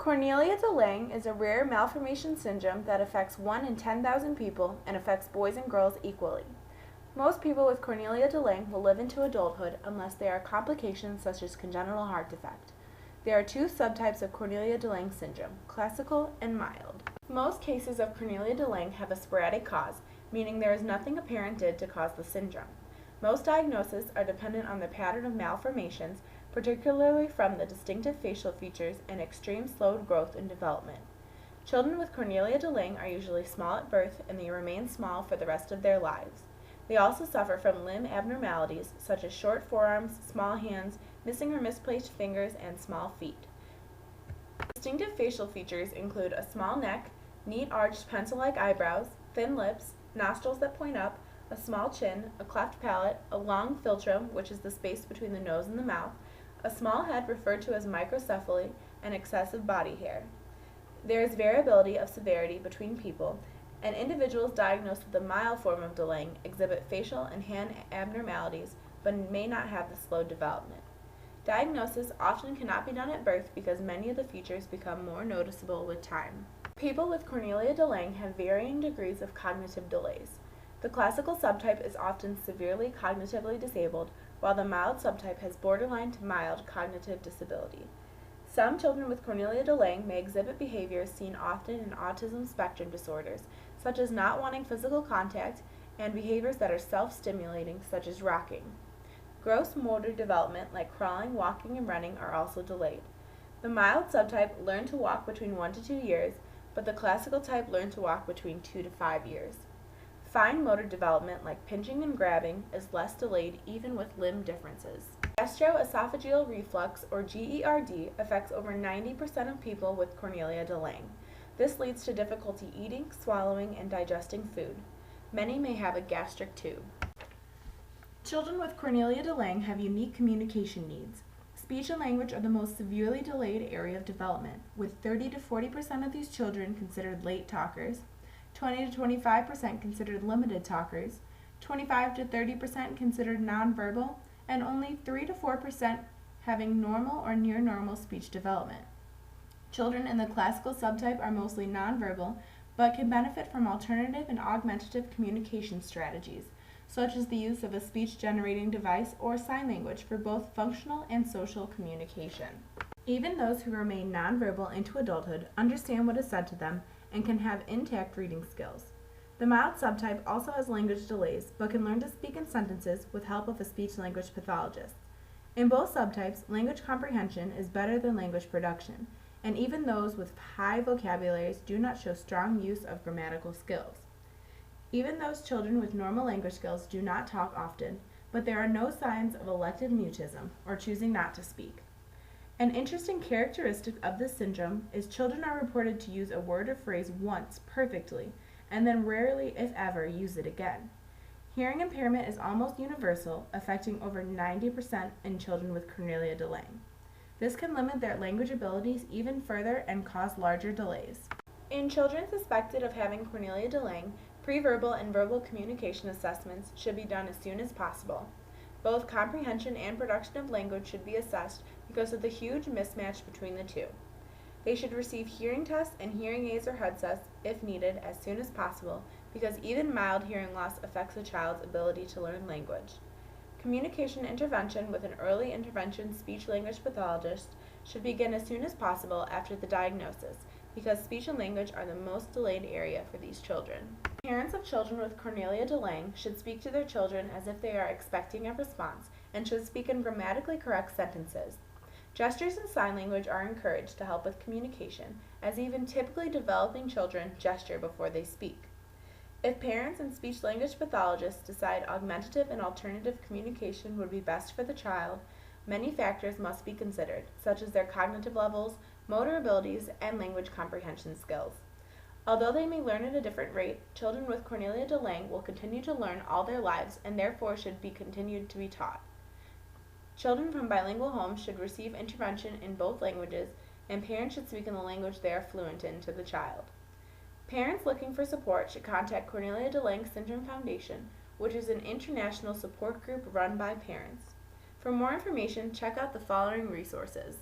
Cornelia de Lange is a rare malformation syndrome that affects 1 in 10,000 people and affects boys and girls equally. Most people with Cornelia de Lange will live into adulthood unless there are complications such as congenital heart defect. There are 2 subtypes of Cornelia de Lange syndrome, classical and mild. Most cases of Cornelia de Lange have a sporadic cause, meaning there is nothing a parent did to cause the syndrome. Most diagnoses are dependent on the pattern of malformations, particularly from the distinctive facial features and extreme slowed growth and development. Children with Cornelia de Lange are usually small at birth and they remain small for the rest of their lives. They also suffer from limb abnormalities such as short forearms, small hands, missing or misplaced fingers, and small feet. Distinctive facial features include a small neck, neat arched pencil-like eyebrows, thin lips, nostrils that point up, a small chin, a cleft palate, a long philtrum, which is the space between the nose and the mouth, a small head referred to as microcephaly, and excessive body hair. There is variability of severity between people, and individuals diagnosed with a mild form of de Lange exhibit facial and hand abnormalities but may not have the slowed development. Diagnosis often cannot be done at birth because many of the features become more noticeable with time. People with Cornelia de Lange have varying degrees of cognitive delays. The classical subtype is often severely cognitively disabled, while the mild subtype has borderline to mild cognitive disability. Some children with Cornelia de Lange may exhibit behaviors seen often in autism spectrum disorders, such as not wanting physical contact, and behaviors that are self-stimulating, such as rocking. Gross motor development, like crawling, walking, and running, are also delayed. The mild subtype learn to walk between 1 to 2 years, but the classical type learn to walk between 2 to 5 years. Fine motor development, like pinching and grabbing, is less delayed even with limb differences. Gastroesophageal reflux, or GERD, affects over 90% of people with Cornelia de Lange. This leads to difficulty eating, swallowing, and digesting food. Many may have a gastric tube. Children with Cornelia de Lange have unique communication needs. Speech and language are the most severely delayed area of development, with 30 to 40% of these children considered late talkers, 20 to 25% considered limited talkers, 25 to 30% considered nonverbal, and only 3 to 4% having normal or near normal speech development. Children in the classical subtype are mostly nonverbal, but can benefit from alternative and augmentative communication strategies, such as the use of a speech-generating device or sign language for both functional and social communication. Even those who remain nonverbal into adulthood understand what is said to them and can have intact reading skills. The mild subtype also has language delays, but can learn to speak in sentences with help of a speech-language pathologist. In both subtypes, language comprehension is better than language production, and even those with high vocabularies do not show strong use of grammatical skills. Even those children with normal language skills do not talk often, but there are no signs of elective mutism or choosing not to speak. An interesting characteristic of this syndrome is children are reported to use a word or phrase once perfectly, and then rarely, if ever, use it again. Hearing impairment is almost universal, affecting over 90% in children with Cornelia de Lange. This can limit their language abilities even further and cause larger delays. In children suspected of having Cornelia de Lange, pre-verbal and verbal communication assessments should be done as soon as possible. Both comprehension and production of language should be assessed because of the huge mismatch between the two. They should receive hearing tests and hearing aids or headsets, if needed, as soon as possible, because even mild hearing loss affects a child's ability to learn language. Communication intervention with an early intervention speech-language pathologist should begin as soon as possible after the diagnosis, because speech and language are the most delayed area for these children. Parents of children with Cornelia de Lange should speak to their children as if they are expecting a response and should speak in grammatically correct sentences. Gestures and sign language are encouraged to help with communication, as even typically developing children gesture before they speak. If parents and speech-language pathologists decide augmentative and alternative communication would be best for the child, many factors must be considered, such as their cognitive levels, motor abilities, and language comprehension skills. Although they may learn at a different rate, children with Cornelia de Lange will continue to learn all their lives and therefore should be continued to be taught. Children from bilingual homes should receive intervention in both languages, and parents should speak in the language they are fluent in to the child. Parents looking for support should contact Cornelia de Lange Syndrome Foundation, which is an international support group run by parents. For more information, check out the following resources.